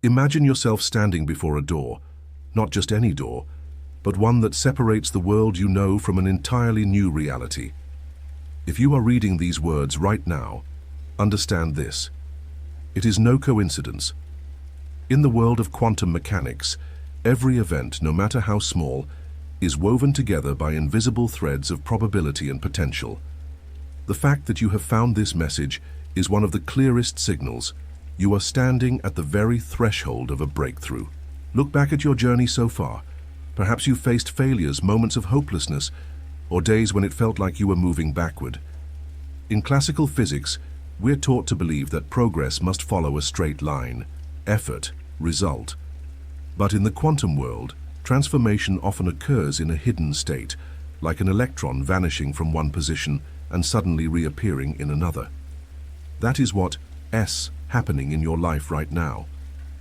Imagine yourself standing before a door, not just any door, but one that separates the world you know from an entirely new reality. If you are reading these words right now, understand this. It is no coincidence. In the world of quantum mechanics, every event, no matter how small, is woven together by invisible threads of probability and potential. The fact that you have found this message is one of the clearest signals. You are standing at the very threshold of a breakthrough. Look back at your journey so far. Perhaps you faced failures, moments of hopelessness, or days when it felt like you were moving backward. In classical physics, we're taught to believe that progress must follow a straight line, effort, result. But in the quantum world, transformation often occurs in a hidden state, like an electron vanishing from one position and suddenly reappearing in another. That is what is happening in your life right now.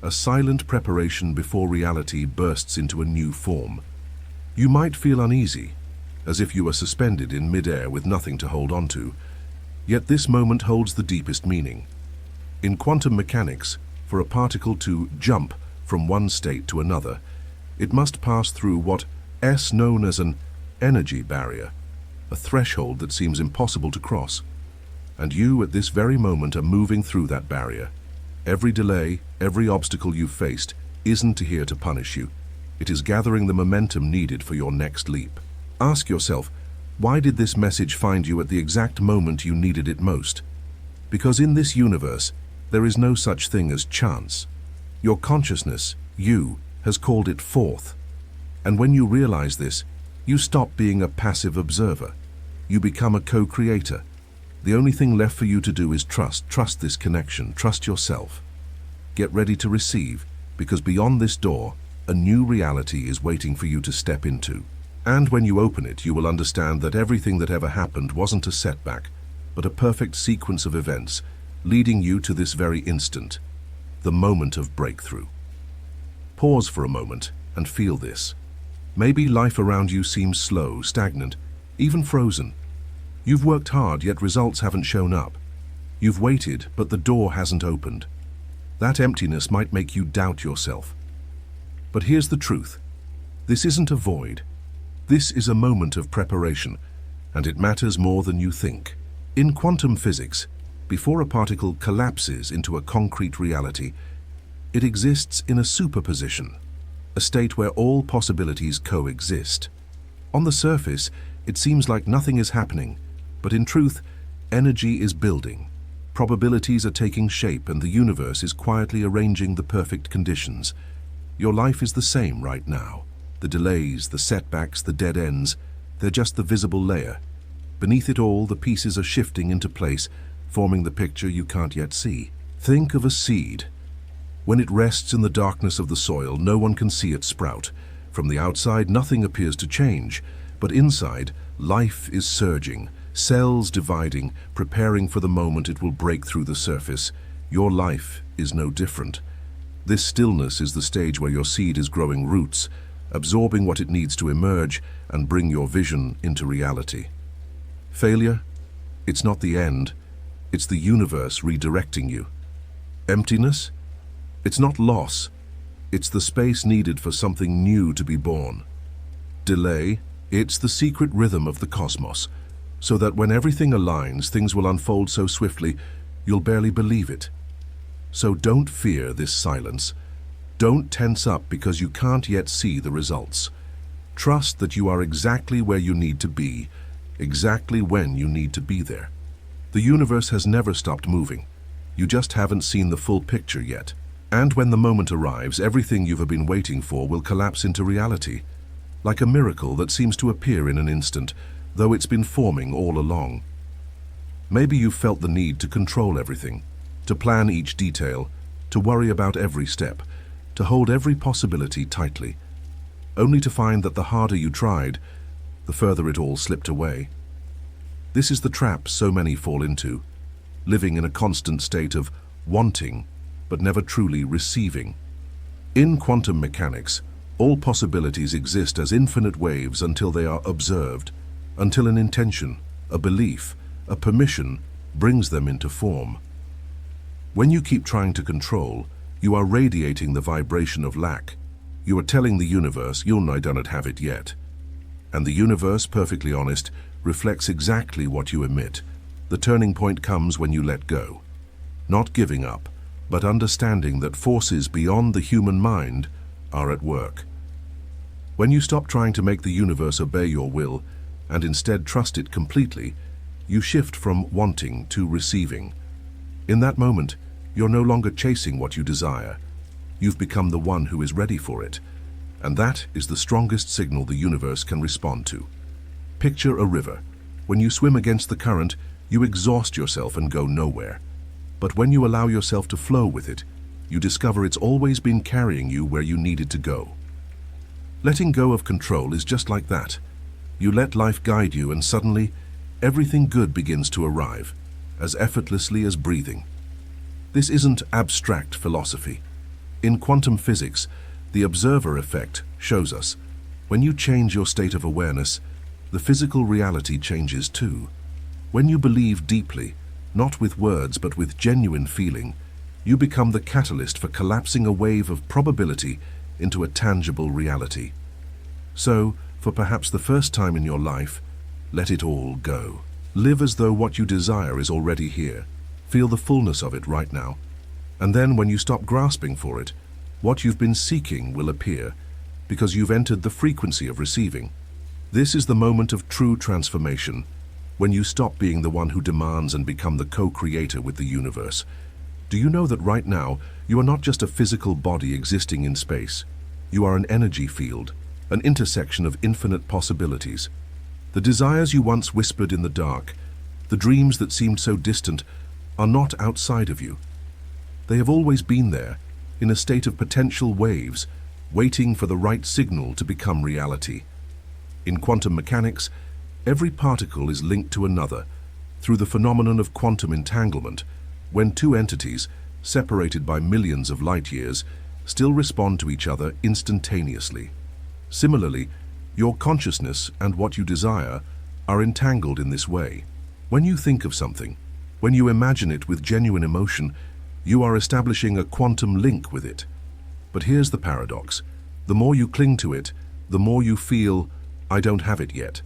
A silent preparation before reality bursts into a new form. You might feel uneasy, as if you were suspended in mid-air with nothing to hold on to. Yet this moment holds the deepest meaning. In quantum mechanics, for a particle to jump from one state to another, it must pass through what is known as an energy barrier, a threshold that seems impossible to cross. And you, at this very moment, are moving through that barrier. Every delay, every obstacle you've faced isn't here to punish you. It is gathering the momentum needed for your next leap. Ask yourself, why did this message find you at the exact moment you needed it most? Because in this universe, there is no such thing as chance. Your consciousness, you, has called it forth. And when you realize this, you stop being a passive observer. You become a co-creator. The only thing left for you to do is trust this connection, trust yourself. Get ready to receive, because beyond this door, a new reality is waiting for you to step into. And when you open it, you will understand that everything that ever happened wasn't a setback, but a perfect sequence of events, leading you to this very instant, the moment of breakthrough. Pause for a moment and feel this. Maybe life around you seems slow, stagnant, even frozen. You've worked hard, yet results haven't shown up. You've waited, but the door hasn't opened. That emptiness might make you doubt yourself. But here's the truth. This isn't a void. This is a moment of preparation, and it matters more than you think. In quantum physics, before a particle collapses into a concrete reality, it exists in a superposition, a state where all possibilities coexist. On the surface, it seems like nothing is happening, but in truth, energy is building. Probabilities are taking shape, and the universe is quietly arranging the perfect conditions. Your life is the same right now. The delays, the setbacks, the dead ends, they're just the visible layer. Beneath it all, the pieces are shifting into place, forming the picture you can't yet see. Think of a seed. When it rests in the darkness of the soil, no one can see it sprout. From the outside, nothing appears to change, but inside, life is surging, cells dividing, preparing for the moment it will break through the surface. Your life is no different. This stillness is the stage where your seed is growing roots, absorbing what it needs to emerge and bring your vision into reality. Failure? It's not the end. It's the universe redirecting you. Emptiness? It's not loss. It's the space needed for something new to be born. Delay? It's the secret rhythm of the cosmos, so that when everything aligns, things will unfold so swiftly, you'll barely believe it. So don't fear this silence. Don't tense up because you can't yet see the results. Trust that you are exactly where you need to be, exactly when you need to be there. The universe has never stopped moving. You just haven't seen the full picture yet. And when the moment arrives, everything you've been waiting for will collapse into reality, like a miracle that seems to appear in an instant, though it's been forming all along. Maybe you've felt the need to control everything, to plan each detail, to worry about every step, to hold every possibility tightly, only to find that the harder you tried, the further it all slipped away. This is the trap so many fall into, living in a constant state of wanting, but never truly receiving. In quantum mechanics, all possibilities exist as infinite waves until they are observed, until an intention, a belief, a permission brings them into form. When you keep trying to control, You are radiating the vibration of lack. You are telling the universe, I don't have it yet. And the universe, perfectly honest, reflects exactly what you emit. The turning point comes when you let go. Not giving up, but understanding that forces beyond the human mind are at work. When you stop trying to make the universe obey your will and instead trust it completely, you shift from wanting to receiving. In that moment, you're no longer chasing what you desire. You've become the one who is ready for it. And that is the strongest signal the universe can respond to. Picture a river. When you swim against the current, you exhaust yourself and go nowhere. But when you allow yourself to flow with it, you discover it's always been carrying you where you needed to go. Letting go of control is just like that. You let life guide you and suddenly, everything good begins to arrive, as effortlessly as breathing. This isn't abstract philosophy. In quantum physics, the observer effect shows us, when you change your state of awareness, the physical reality changes too. When you believe deeply, not with words but with genuine feeling, you become the catalyst for collapsing a wave of probability into a tangible reality. So, for perhaps the first time in your life, let it all go. Live as though what you desire is already here. Feel the fullness of it right now. And then when you stop grasping for it, what you've been seeking will appear, because you've entered the frequency of receiving. This is the moment of true transformation, when you stop being the one who demands and become the co-creator with the universe. Do you know that right now, you are not just a physical body existing in space? You are an energy field, an intersection of infinite possibilities. The desires you once whispered in the dark, the dreams that seemed so distant, are not outside of you. They have always been there, in a state of potential waves, waiting for the right signal to become reality. In quantum mechanics, every particle is linked to another through the phenomenon of quantum entanglement, when two entities, separated by millions of light years, still respond to each other instantaneously. Similarly, your consciousness and what you desire are entangled in this way. When you think of something, when you imagine it with genuine emotion, you are establishing a quantum link with it. But here's the paradox. The more you cling to it, the more you feel, I don't have it yet.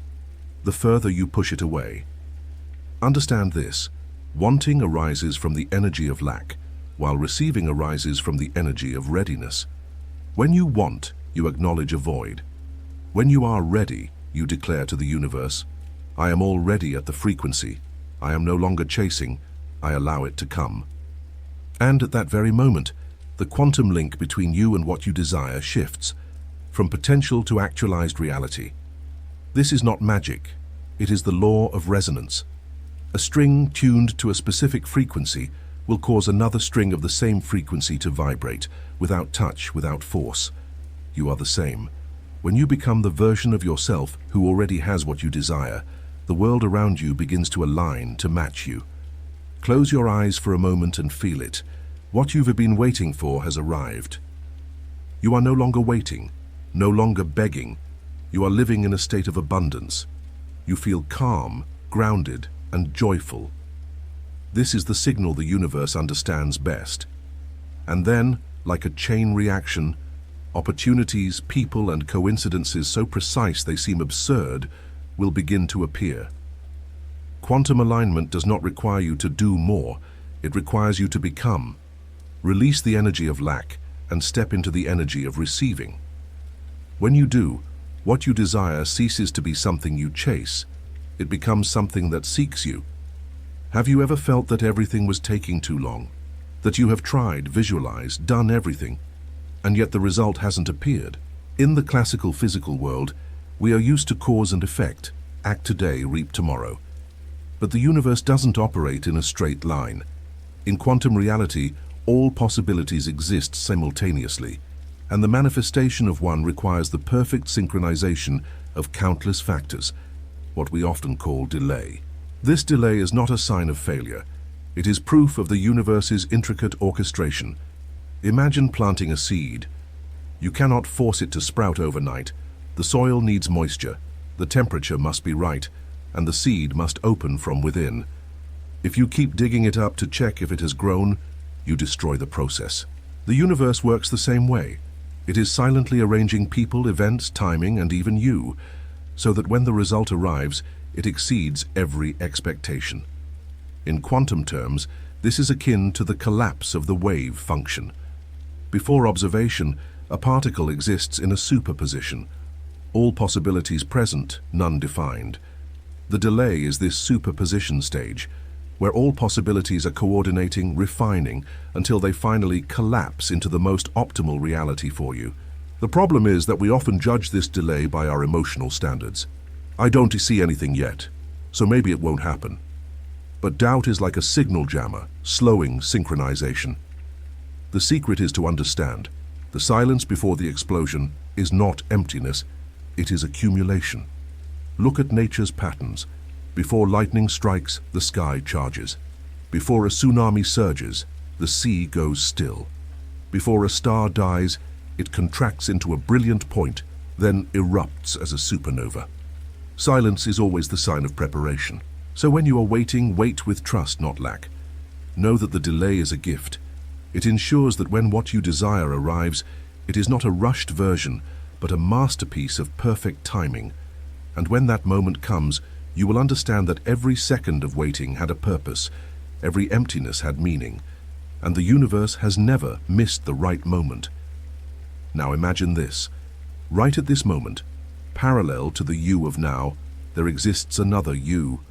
The further you push it away. Understand this. Wanting arises from the energy of lack, while receiving arises from the energy of readiness. When you want, you acknowledge a void. When you are ready, you declare to the universe, I am already at the frequency. I am no longer chasing. I allow it to come. And at that very moment, the quantum link between you and what you desire shifts, from potential to actualized reality. This is not magic. It is the law of resonance. A string tuned to a specific frequency will cause another string of the same frequency to vibrate, without touch, without force. You are the same. When you become the version of yourself who already has what you desire, the world around you begins to align to match you. Close your eyes for a moment and feel it. What you've been waiting for has arrived. You are no longer waiting, no longer begging. You are living in a state of abundance. You feel calm, grounded, and joyful. This is the signal the universe understands best. And then, like a chain reaction, opportunities, people, and coincidences so precise they seem absurd will begin to appear. Quantum alignment does not require you to do more, it requires you to become. Release the energy of lack and step into the energy of receiving. When you do, what you desire ceases to be something you chase. It becomes something that seeks you. Have you ever felt that everything was taking too long? That you have tried, visualized, done everything, and yet the result hasn't appeared? In the classical physical world, we are used to cause and effect, act today, reap tomorrow. But the universe doesn't operate in a straight line. In quantum reality, all possibilities exist simultaneously, and the manifestation of one requires the perfect synchronization of countless factors, what we often call delay. This delay is not a sign of failure. It is proof of the universe's intricate orchestration. Imagine planting a seed. You cannot force it to sprout overnight. The soil needs moisture, the temperature must be right, and the seed must open from within. If you keep digging it up to check if it has grown, you destroy the process. The universe works the same way. It is silently arranging people, events, timing, and even you, so that when the result arrives, it exceeds every expectation. In quantum terms, this is akin to the collapse of the wave function. Before observation, a particle exists in a superposition. All possibilities present, none defined. The delay is this superposition stage, where all possibilities are coordinating, refining, until they finally collapse into the most optimal reality for you. The problem is that we often judge this delay by our emotional standards. I don't see anything yet, so maybe it won't happen. But doubt is like a signal jammer, slowing synchronization. The secret is to understand. The silence before the explosion is not emptiness, it is accumulation. Look at nature's patterns. Before lightning strikes, the sky charges. Before a tsunami surges, the sea goes still. Before a star dies, it contracts into a brilliant point, then erupts as a supernova. Silence is always the sign of preparation. So when you are waiting, wait with trust, not lack. Know that the delay is a gift. It ensures that when what you desire arrives, it is not a rushed version, but a masterpiece of perfect timing. And when that moment comes, you will understand that every second of waiting had a purpose, every emptiness had meaning, and the universe has never missed the right moment. Now imagine this. Right at this moment, parallel to the you of now, there exists another you,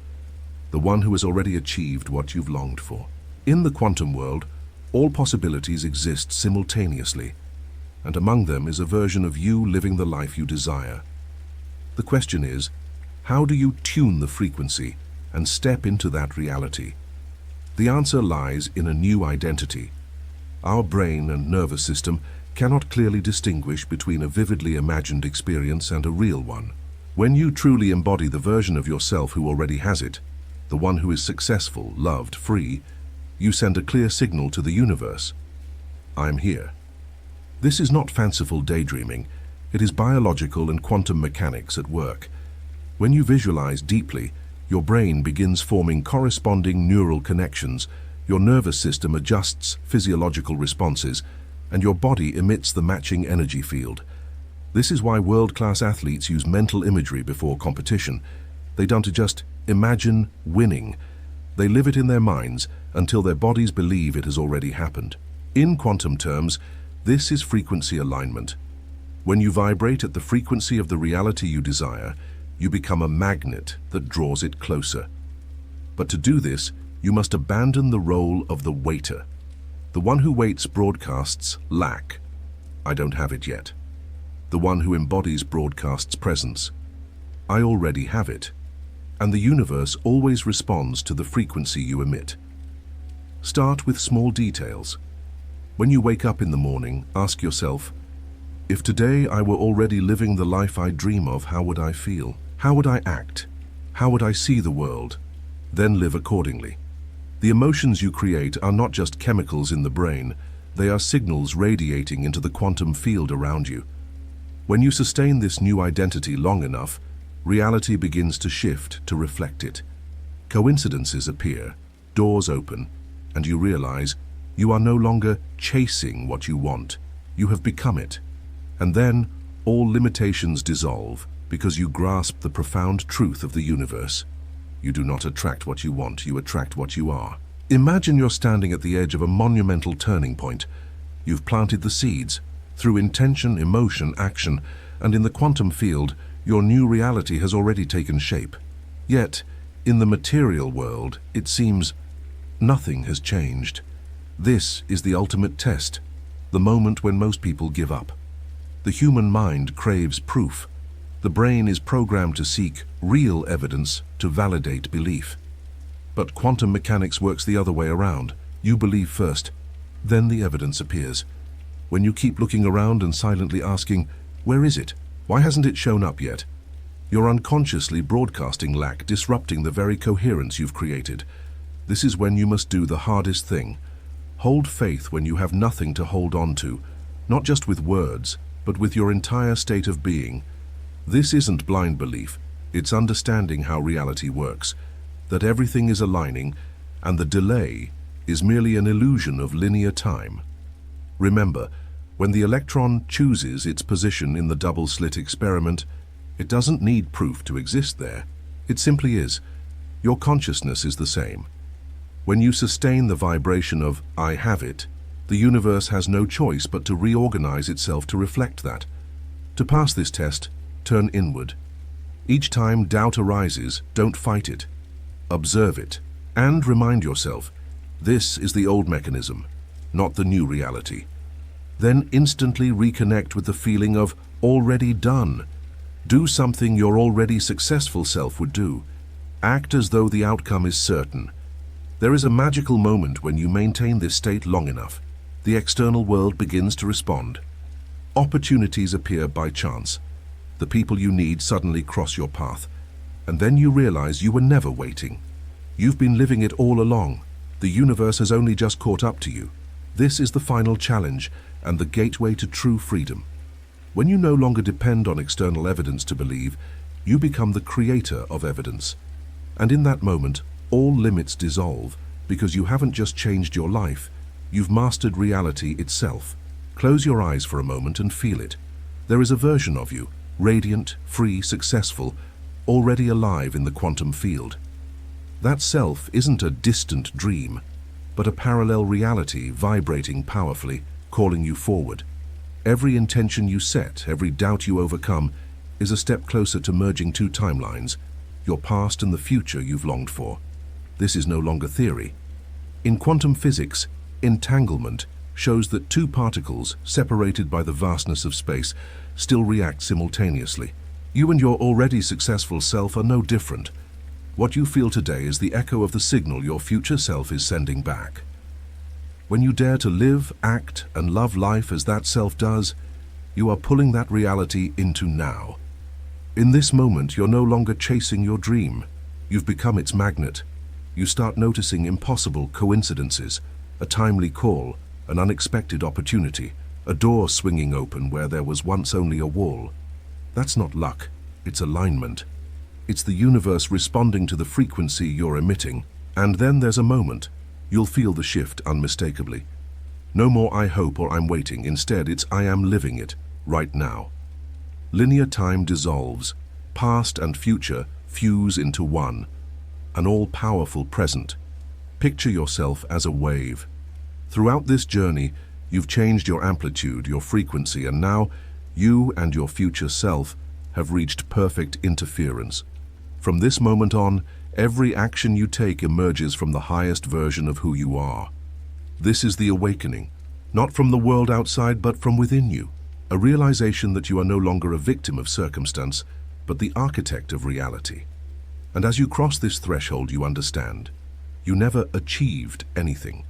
the one who has already achieved what you've longed for. In the quantum world, all possibilities exist simultaneously, and among them is a version of you living the life you desire. The question is, how do you tune the frequency and step into that reality? The answer lies in a new identity. Our brain and nervous system cannot clearly distinguish between a vividly imagined experience and a real one. When you truly embody the version of yourself who already has it, the one who is successful, loved, free, you send a clear signal to the universe. I am here. This is not fanciful daydreaming. It is biological and quantum mechanics at work. When you visualize deeply, your brain begins forming corresponding neural connections, your nervous system adjusts physiological responses, and your body emits the matching energy field. This is why world-class athletes use mental imagery before competition. They don't just imagine winning. They live it in their minds until their bodies believe it has already happened. In quantum terms, this is frequency alignment. When you vibrate at the frequency of the reality you desire, you become a magnet that draws it closer. But to do this, you must abandon the role of the waiter. The one who waits broadcasts lack. I don't have it yet. The one who embodies broadcasts presence. I already have it. And the universe always responds to the frequency you emit. Start with small details. When you wake up in the morning, ask yourself, if today I were already living the life I dream of, how would I feel? How would I act? How would I see the world? Then live accordingly. The emotions you create are not just chemicals in the brain, they are signals radiating into the quantum field around you. When you sustain this new identity long enough, reality begins to shift to reflect it. Coincidences appear, doors open, and you realize you are no longer chasing what you want, you have become it. And then all limitations dissolve because you grasp the profound truth of the universe. You do not attract what you want, you attract what you are. Imagine you're standing at the edge of a monumental turning point. You've planted the seeds through intention, emotion, action, and in the quantum field, your new reality has already taken shape. Yet, in the material world, it seems nothing has changed. This is the ultimate test, the moment when most people give up. The human mind craves proof. The brain is programmed to seek real evidence to validate belief. But quantum mechanics works the other way around. You believe first, then the evidence appears. When you keep looking around and silently asking, where is it? Why hasn't it shown up yet? You're unconsciously broadcasting lack, disrupting the very coherence you've created. This is when you must do the hardest thing. Hold faith when you have nothing to hold on to, not just with words, but with your entire state of being. This isn't blind belief, it's understanding how reality works, that everything is aligning, and the delay is merely an illusion of linear time. Remember, when the electron chooses its position in the double-slit experiment, it doesn't need proof to exist there. It simply is. Your consciousness is the same. When you sustain the vibration of "I have it," the universe has no choice but to reorganize itself to reflect that. To pass this test, turn inward. Each time doubt arises, don't fight it. Observe it, and remind yourself, this is the old mechanism, not the new reality. Then instantly reconnect with the feeling of already done. Do something your already successful self would do. Act as though the outcome is certain. There is a magical moment when you maintain this state long enough. The external world begins to respond. Opportunities appear by chance. The people you need suddenly cross your path. And then you realize you were never waiting. You've been living it all along. The universe has only just caught up to you. This is the final challenge and the gateway to true freedom. When you no longer depend on external evidence to believe, you become the creator of evidence. And in that moment, all limits dissolve, because you haven't just changed your life, you've mastered reality itself. Close your eyes for a moment and feel it. There is a version of you, radiant, free, successful, already alive in the quantum field. That self isn't a distant dream, but a parallel reality vibrating powerfully, calling you forward. Every intention you set, every doubt you overcome, is a step closer to merging two timelines, your past and the future you've longed for. This is no longer theory. In quantum physics, entanglement shows that two particles, separated by the vastness of space, still react simultaneously. You and your already successful self are no different. What you feel today is the echo of the signal your future self is sending back. When you dare to live, act, and love life as that self does, you are pulling that reality into now. In this moment, you're no longer chasing your dream. You've become its magnet. You start noticing impossible coincidences, a timely call, an unexpected opportunity, a door swinging open where there was once only a wall. That's not luck, it's alignment. It's the universe responding to the frequency you're emitting. And then there's a moment. You'll feel the shift unmistakably. No more "I hope" or "I'm waiting." Instead, it's "I am living it right now." Linear time dissolves. Past and future fuse into one, an all-powerful present. Picture yourself as a wave. Throughout this journey, you've changed your amplitude, your frequency, and now you and your future self have reached perfect interference. From this moment on, every action you take emerges from the highest version of who you are. This is the awakening, not from the world outside, but from within you. A realization that you are no longer a victim of circumstance, but the architect of reality. And as you cross this threshold, you understand. You never achieved anything.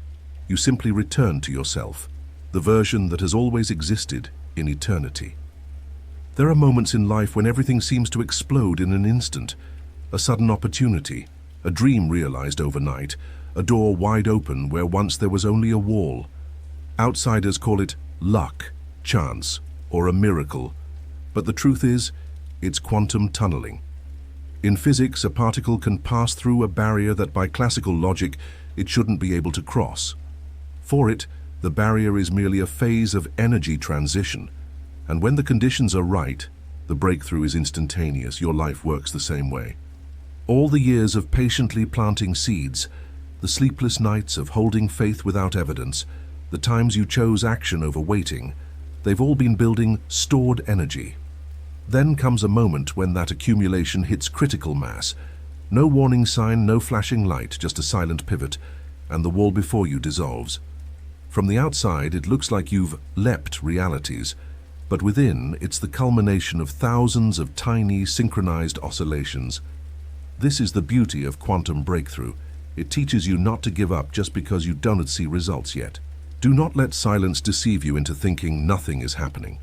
You simply returned to yourself, the version that has always existed in eternity. There are moments in life when everything seems to explode in an instant. A sudden opportunity, a dream realized overnight, a door wide open where once there was only a wall. Outsiders call it luck, chance, or a miracle. But the truth is, it's quantum tunneling. In physics, a particle can pass through a barrier that by classical logic it shouldn't be able to cross. For it, the barrier is merely a phase of energy transition. And when the conditions are right, the breakthrough is instantaneous. Your life works the same way. All the years of patiently planting seeds, the sleepless nights of holding faith without evidence, the times you chose action over waiting, they've all been building stored energy. Then comes a moment when that accumulation hits critical mass. No warning sign, no flashing light, just a silent pivot, and the wall before you dissolves. From the outside, it looks like you've leapt realities, but within, it's the culmination of thousands of tiny, synchronized oscillations. This is the beauty of quantum breakthrough. It teaches you not to give up just because you don't see results yet. Do not let silence deceive you into thinking nothing is happening.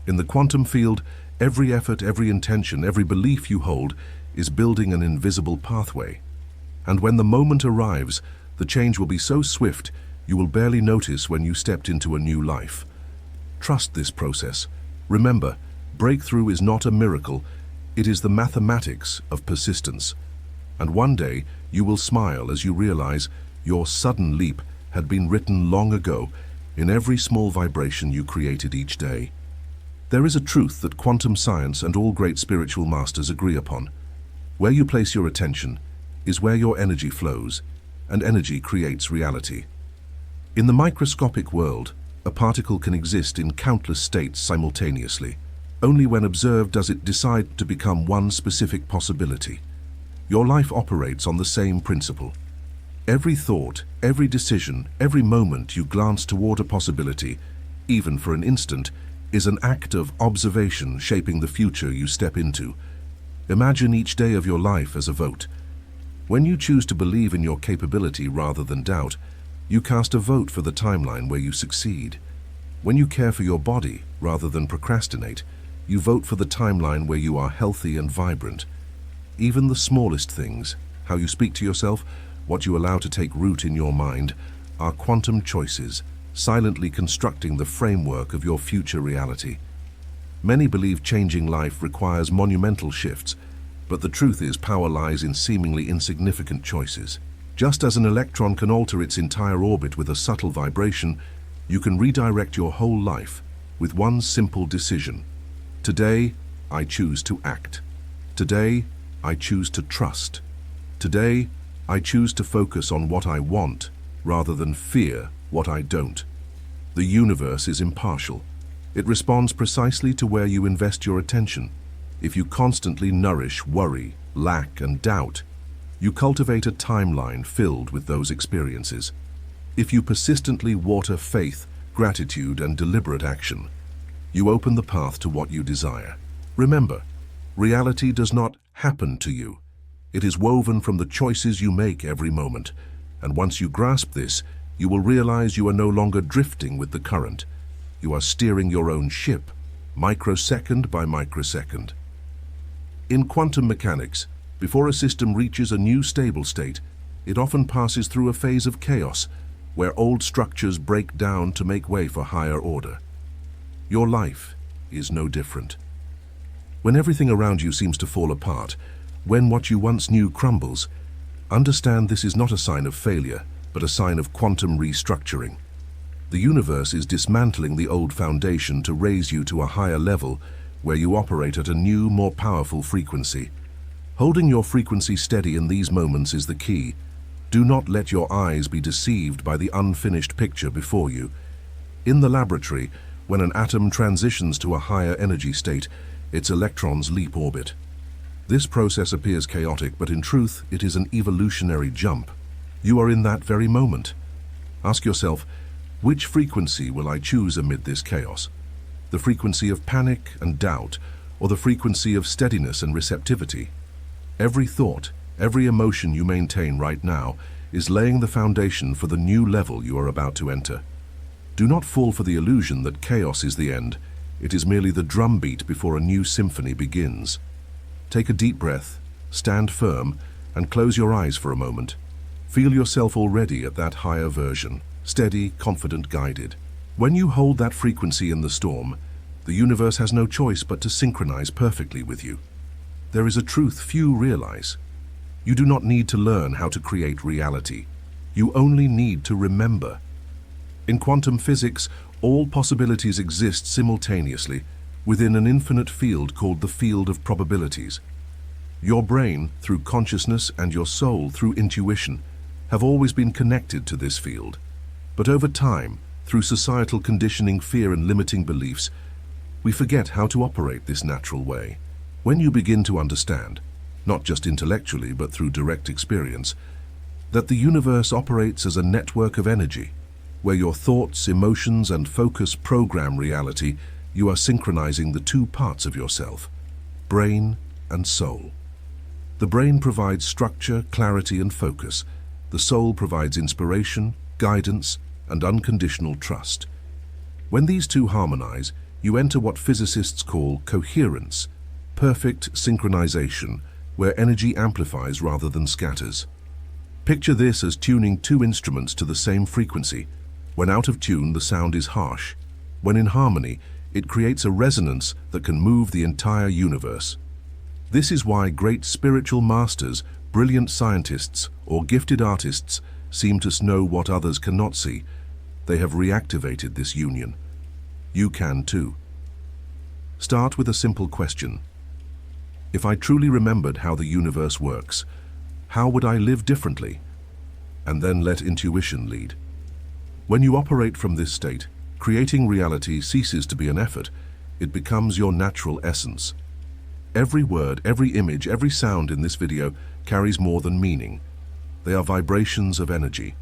In the quantum field, every effort, every intention, every belief you hold is building an invisible pathway. And when the moment arrives, the change will be so swift you will barely notice when you stepped into a new life. Trust this process. Remember, breakthrough is not a miracle. It is the mathematics of persistence. And one day, you will smile as you realize your sudden leap had been written long ago, in every small vibration you created each day. There is a truth that quantum science and all great spiritual masters agree upon. Where you place your attention is where your energy flows, and energy creates reality. In the microscopic world, a particle can exist in countless states simultaneously. Only when observed does it decide to become one specific possibility. Your life operates on the same principle. Every thought, every decision, every moment you glance toward a possibility, even for an instant, is an act of observation shaping the future you step into. Imagine each day of your life as a vote. When you choose to believe in your capability rather than doubt, you cast a vote for the timeline where you succeed. When you care for your body rather than procrastinate, you vote for the timeline where you are healthy and vibrant. Even the smallest things, how you speak to yourself, what you allow to take root in your mind, are quantum choices, silently constructing the framework of your future reality. Many believe changing life requires monumental shifts, but the truth is power lies in seemingly insignificant choices. Just as an electron can alter its entire orbit with a subtle vibration, you can redirect your whole life with one simple decision. Today, I choose to act. Today, I choose to trust. Today, I choose to focus on what I want rather than fear what I don't. The universe is impartial. It responds precisely to where you invest your attention. If you constantly nourish worry, lack, and doubt, you cultivate a timeline filled with those experiences. If you persistently water faith, gratitude, and deliberate action, you open the path to what you desire. Remember, reality does not happen to you. It is woven from the choices you make every moment. And once you grasp this, you will realize you are no longer drifting with the current. You are steering your own ship, microsecond by microsecond. In quantum mechanics, before a system reaches a new stable state, it often passes through a phase of chaos, where old structures break down to make way for higher order. Your life is no different. When everything around you seems to fall apart, when what you once knew crumbles, understand this is not a sign of failure, but a sign of quantum restructuring. The universe is dismantling the old foundation to raise you to a higher level where you operate at a new, more powerful frequency. Holding your frequency steady in these moments is the key. Do not let your eyes be deceived by the unfinished picture before you. In the laboratory, when an atom transitions to a higher energy state, its electrons leap orbit. This process appears chaotic, but in truth, it is an evolutionary jump. You are in that very moment. Ask yourself, which frequency will I choose amid this chaos? The frequency of panic and doubt, or the frequency of steadiness and receptivity? Every thought, every emotion you maintain right now is laying the foundation for the new level you are about to enter. Do not fall for the illusion that chaos is the end. It is merely the drumbeat before a new symphony begins. Take a deep breath, stand firm, and close your eyes for a moment. Feel yourself already at that higher version, steady, confident, guided. When you hold that frequency in the storm, the universe has no choice but to synchronize perfectly with you. There is a truth few realize. You do not need to learn how to create reality. You only need to remember. In quantum physics, all possibilities exist simultaneously within an infinite field called the field of probabilities. Your brain, through consciousness, and your soul, through intuition, have always been connected to this field. But over time, through societal conditioning, fear, and limiting beliefs, we forget how to operate this natural way. When you begin to understand, not just intellectually but through direct experience, that the universe operates as a network of energy, where your thoughts, emotions, and focus program reality, you are synchronizing the two parts of yourself, brain and soul. The brain provides structure, clarity, and focus. The soul provides inspiration, guidance, and unconditional trust. When these two harmonize, you enter what physicists call coherence, perfect synchronization, where energy amplifies rather than scatters. Picture this as tuning two instruments to the same frequency. When out of tune, the sound is harsh. When in harmony, it creates a resonance that can move the entire universe. This is why great spiritual masters, brilliant scientists, or gifted artists seem to know what others cannot see. They have reactivated this union. You can too. Start with a simple question. If I truly remembered how the universe works, how would I live differently? And then let intuition lead. When you operate from this state, creating reality ceases to be an effort. It becomes your natural essence. Every word, every image, every sound in this video carries more than meaning. They are vibrations of energy.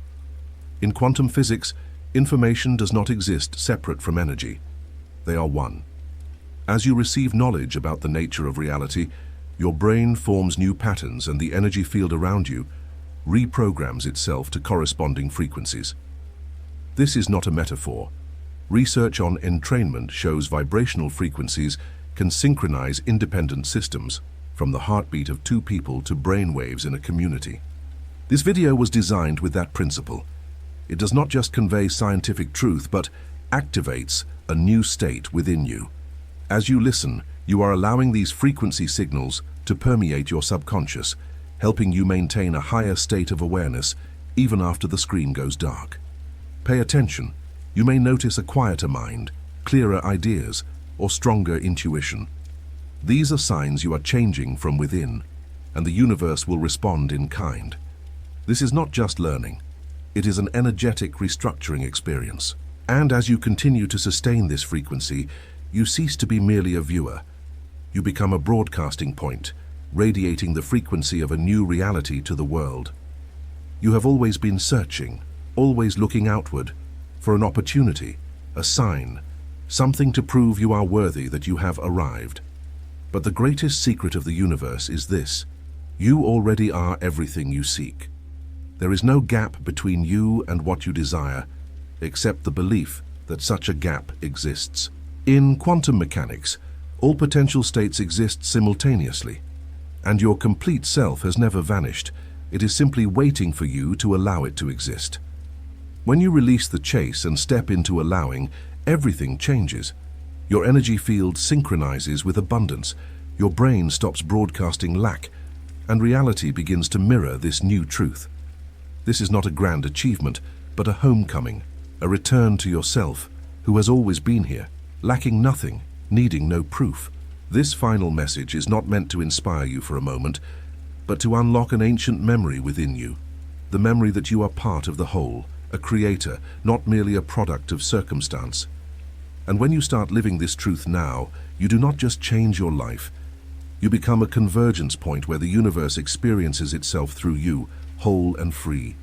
In quantum physics, information does not exist separate from energy. They are one. As you receive knowledge about the nature of reality, your brain forms new patterns and the energy field around you reprograms itself to corresponding frequencies. This is not a metaphor. Research on entrainment shows vibrational frequencies can synchronize independent systems, from the heartbeat of two people to brain waves in a community. This video was designed with that principle. It does not just convey scientific truth, but activates a new state within you. As you listen, you are allowing these frequency signals to permeate your subconscious, helping you maintain a higher state of awareness even after the screen goes dark. Pay attention. You may notice a quieter mind, clearer ideas, or stronger intuition. These are signs you are changing from within, and the universe will respond in kind. This is not just learning. It is an energetic restructuring experience. And as you continue to sustain this frequency, you cease to be merely a viewer. You become a broadcasting point, radiating the frequency of a new reality to the world. You have always been searching, always looking outward, for an opportunity, a sign, something to prove you are worthy, that you have arrived. But the greatest secret of the universe is this: you already are everything you seek. There is no gap between you and what you desire, except the belief that such a gap exists. In quantum mechanics, all potential states exist simultaneously, and your complete self has never vanished. It is simply waiting for you to allow it to exist. When you release the chase and step into allowing, everything changes. Your energy field synchronizes with abundance, your brain stops broadcasting lack, and reality begins to mirror this new truth. This is not a grand achievement, but a homecoming, a return to yourself, who has always been here, lacking nothing, needing no proof. This final message is not meant to inspire you for a moment, but to unlock an ancient memory within you, the memory that you are part of the whole, a creator, not merely a product of circumstance. And when you start living this truth now, you do not just change your life. You become a convergence point where the universe experiences itself through you, whole and free.